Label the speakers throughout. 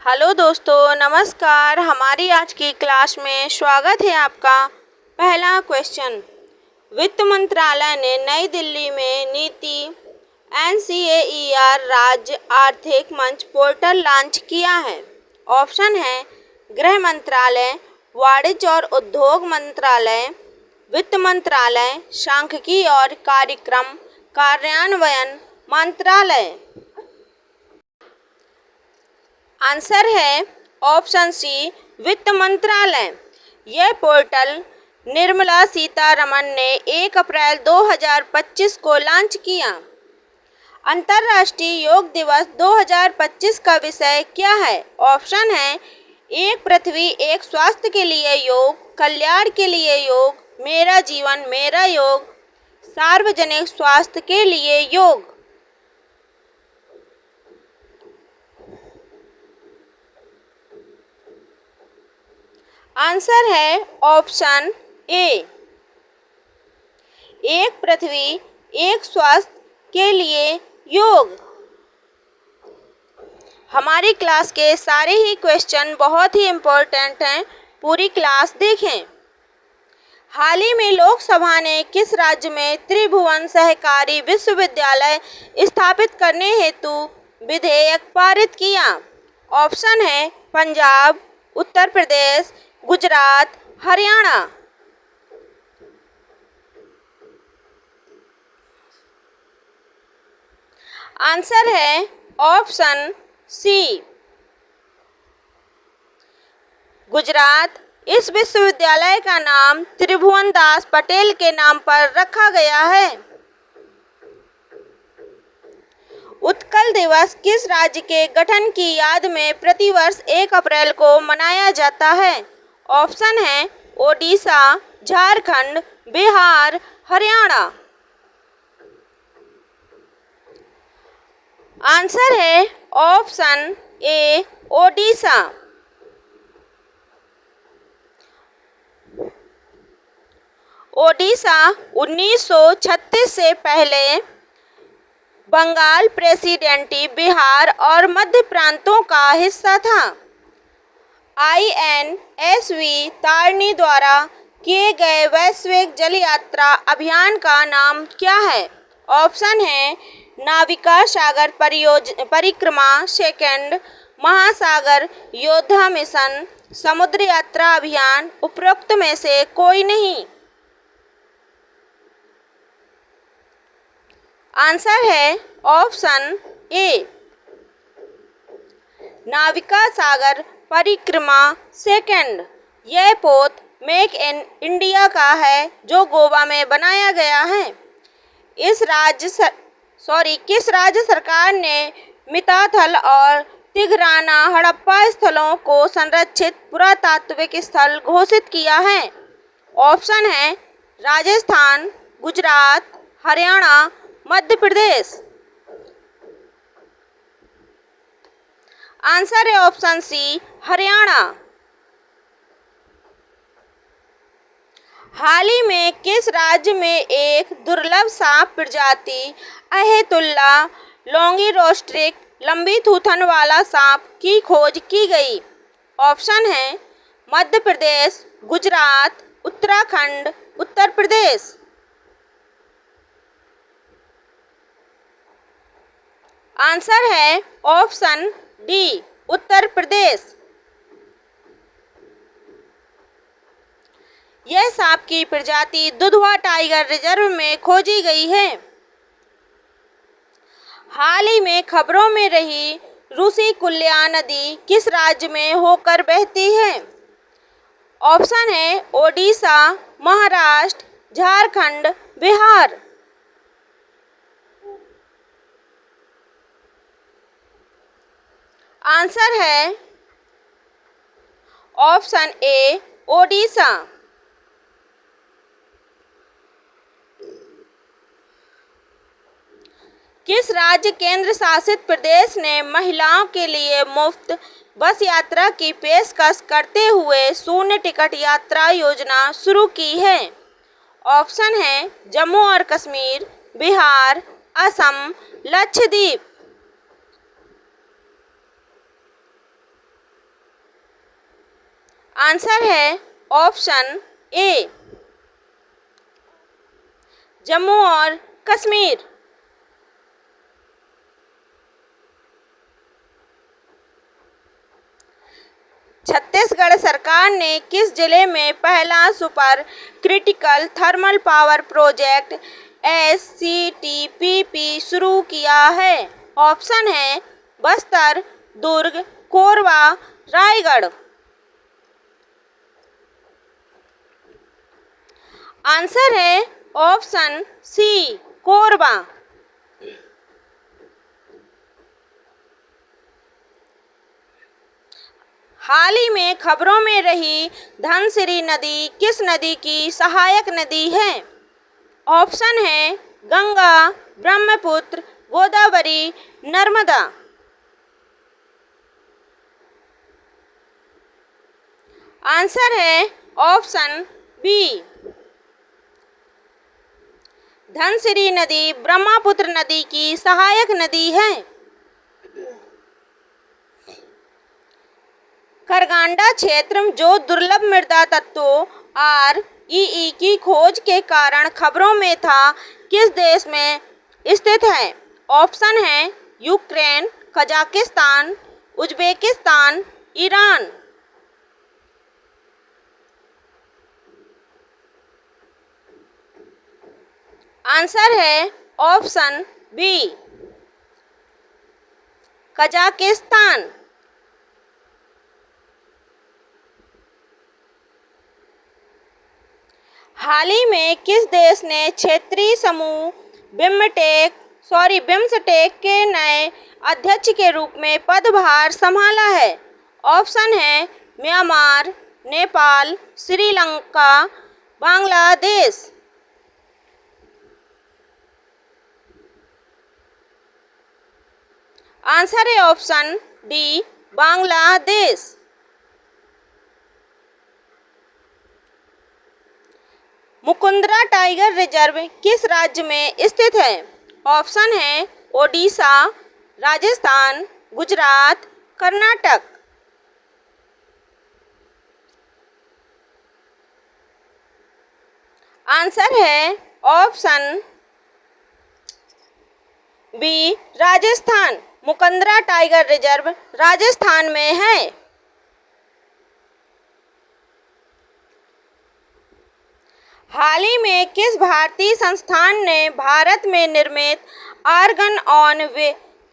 Speaker 1: Hello दोस्तों, नमस्कार। हमारी आज की क्लास में स्वागत है आपका। पहला क्वेश्चन, वित्त मंत्रालय ने नई दिल्ली में नीति NCAER राज्य आर्थिक मंच पोर्टल लॉन्च किया है। ऑप्शन है गृह मंत्रालय, वाणिज्य और उद्योग मंत्रालय, वित्त मंत्रालय, सांख्यिकी और कार्यक्रम कार्यान्वयन मंत्रालय। आंसर है ऑप्शन सी, वित्त मंत्रालय। यह पोर्टल निर्मला सीतारमण ने 1 अप्रैल 2025 को लॉन्च किया। अंतर्राष्ट्रीय योग दिवस 2025 का विषय क्या है? ऑप्शन है एक पृथ्वी एक स्वास्थ्य के लिए योग, कल्याण के लिए योग, मेरा जीवन मेरा योग, सार्वजनिक स्वास्थ्य के लिए योग। आंसर है ऑप्शन ए, एक पृथ्वी एक स्वास्थ्य के लिए योग। हमारी क्लास के सारे ही क्वेश्चन बहुत ही इम्पोर्टेंट हैं, पूरी क्लास देखें। हाल ही में लोकसभा ने किस राज्य में त्रिभुवन सहकारी विश्वविद्यालय स्थापित करने हेतु विधेयक पारित किया? ऑप्शन है पंजाब, उत्तर प्रदेश, गुजरात, हरियाणा। आंसर है ऑप्शन सी, गुजरात। इस विश्वविद्यालय का नाम त्रिभुवन दास पटेल के नाम पर रखा गया है। उत्कल दिवस किस राज्य के गठन की याद में प्रतिवर्ष 1 अप्रैल को मनाया जाता है? ऑप्शन है ओडिशा, झारखंड, बिहार, हरियाणा। आंसर है ऑप्शन ए, ओडिशा। ओडिशा 1936 से पहले बंगाल प्रेसिडेंटी बिहार और मध्य प्रांतों का हिस्सा था। INSV तारणी द्वारा किए गए वैश्विक जल यात्रा अभियान का नाम क्या है? ऑप्शन है नाविका सागर परिक्रमा, सेकंड महासागर योद्धा मिशन, समुद्र यात्रा अभियान, उपरोक्त में से कोई नहीं। आंसर है ऑप्शन ए, नाविका सागर परिक्रमा सेकंड। यह पोत मेक इन इंडिया का है जो गोवा में बनाया गया है। किस राज्य सरकार ने मिताथल और तिघराना हड़प्पा स्थलों को संरक्षित पुरातात्विक स्थल घोषित किया है? ऑप्शन है राजस्थान, गुजरात, हरियाणा, मध्य प्रदेश। आंसर है ऑप्शन सी, हरियाणा। हाल ही में किस राज्य में एक दुर्लभ सांप प्रजाति अहेतुल्ला लॉन्गिरोस्ट्रिक लंबी थूथन वाला सांप की खोज की गई? ऑप्शन है मध्य प्रदेश, गुजरात, उत्तराखंड, उत्तर प्रदेश। आंसर है ऑप्शन डी, उत्तर प्रदेश। यह सांप की प्रजाति दुधवा टाइगर रिजर्व में खोजी गई है। हाल ही में खबरों में रही रूसी कुल्या नदी किस राज्य में होकर बहती है? ऑप्शन है ओडिशा, महाराष्ट्र, झारखंड, बिहार। आंसर है ऑप्शन ए, ओडिशा। किस राज्य केंद्र शासित प्रदेश ने महिलाओं के लिए मुफ्त बस यात्रा की पेशकश करते हुए शून्य टिकट यात्रा योजना शुरू की है? ऑप्शन है जम्मू और कश्मीर, बिहार, असम, लक्षद्वीप। आंसर है ऑप्शन ए जम्मू और कश्मीर। छत्तीसगढ़ सरकार ने किस जिले में पहला super critical thermal power project SCTPP शुरू किया है? ऑप्शन है बस्तर, दुर्ग, कोरबा, रायगढ़। आंसर है ऑप्शन सी कोरबा। हाल ही में खबरों में रही धनसिरी नदी किस नदी की सहायक नदी है? ऑप्शन है गंगा, ब्रह्मपुत्र, गोदावरी, नर्मदा। आंसर है ऑप्शन बी धनसिरी नदी ब्रह्मपुत्र नदी की सहायक नदी है। करगांडा क्षेत्र में जो दुर्लभ मृदा तत्वों REE की खोज के कारण खबरों में था, किस देश में स्थित है? ऑप्शन है Ukraine, Kazakhstan, Uzbekistan, Iran. Answer है ऑप्शन बी कजाकिस्तान। हाल ही में किस देश ने क्षेत्रीय समूह बिम्सटेक के नए अध्यक्ष के रूप में पदभार संभाला है? ऑप्शन है म्यांमार, नेपाल, श्रीलंका, बांग्लादेश। आंसर है option D Bangladesh. Mukundra tiger reserve किस राज्य में स्थित है? ऑप्शन है ओडिशा, राजस्थान, गुजरात, कर्नाटक। आंसर है option B Rajasthan. Mukundra tiger reserve Rajasthan में है। हाल ही में किस भारतीय संस्थान ने भारत में निर्मित आर्गन ऑन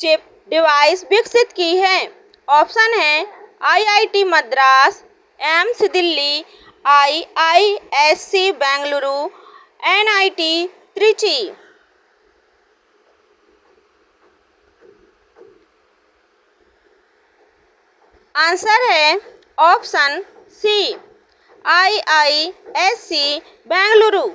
Speaker 1: चिप डिवाइस विकसित की है? ऑप्शन है IIT Madras, AIIMS Delhi, IISc Bengaluru, NIT Trichy. Answer है ऑप्शन सी IISc बेंगलुरु।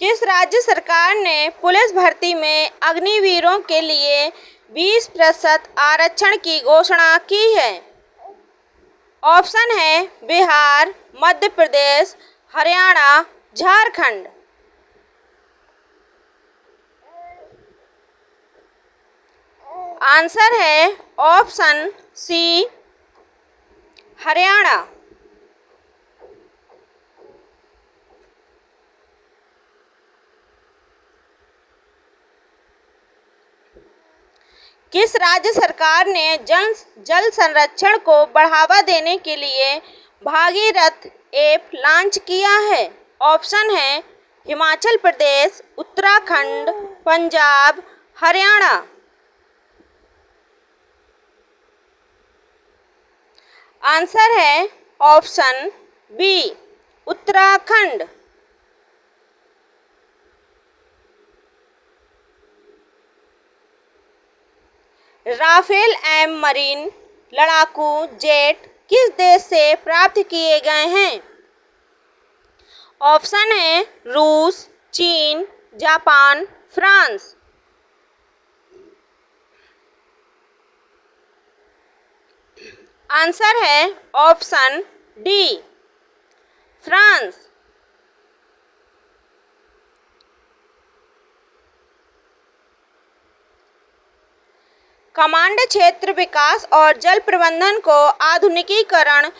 Speaker 1: किस राज्य सरकार ने पुलिस भर्ती में अग्निवीरों के लिए 20% आरक्षण की घोषणा की है? ऑप्शन है बिहार, मध्य प्रदेश, हरियाणा, झारखंड। आंसर है ऑप्शन सी हरियाणा। किस राज्य सरकार ने जल संरक्षण को बढ़ावा देने के लिए भागीरथ ऐप लॉन्च किया है? ऑप्शन है हिमाचल प्रदेश, उत्तराखंड, पंजाब, हरियाणा। आंसर है option B Uttarakhand. Rafale M marine लड़ाकू जेट किस देश से प्राप्त किए गए हैं? ऑप्शन है रूस, चीन, जापान, फ्रांस। आंसर है ऑप्शन डी फ्रांस। कमांड क्षेत्र विकास और जल प्रबंधन को आधुनिकीकरण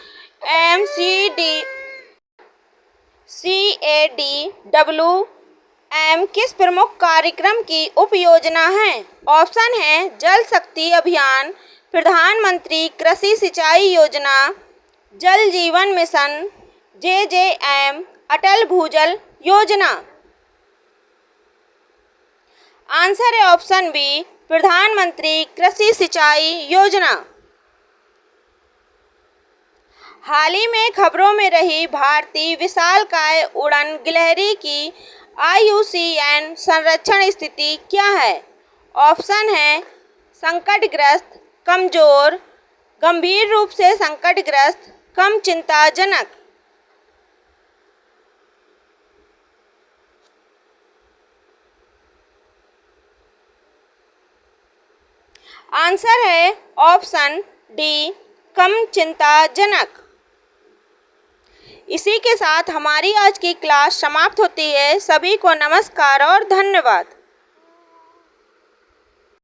Speaker 1: CADWM किस प्रमुख कार्यक्रम की उपयोजना है? ऑप्शन है जल शक्ति अभियान, प्रधानमंत्री कृषि सिंचाई योजना, जल जीवन मिशन, JJM, अटल भूजल योजना। आंसर है ऑप्शन बी, प्रधानमंत्री कृषि सिंचाई योजना। हाल ही में खबरों में रही भारतीय विशालकाय उड़ान गिलहरी की IUCN संरक्षण स्थिति क्या है? ऑप्शन है संकटग्रस्त, कमजोर, गंभीर रूप से संकटग्रस्त, कम चिंताजनक। आंसर है ऑप्शन डी, कम चिंताजनक। इसी के साथ हमारी आज की क्लास समाप्त होती है। सभी को नमस्कार और धन्यवाद।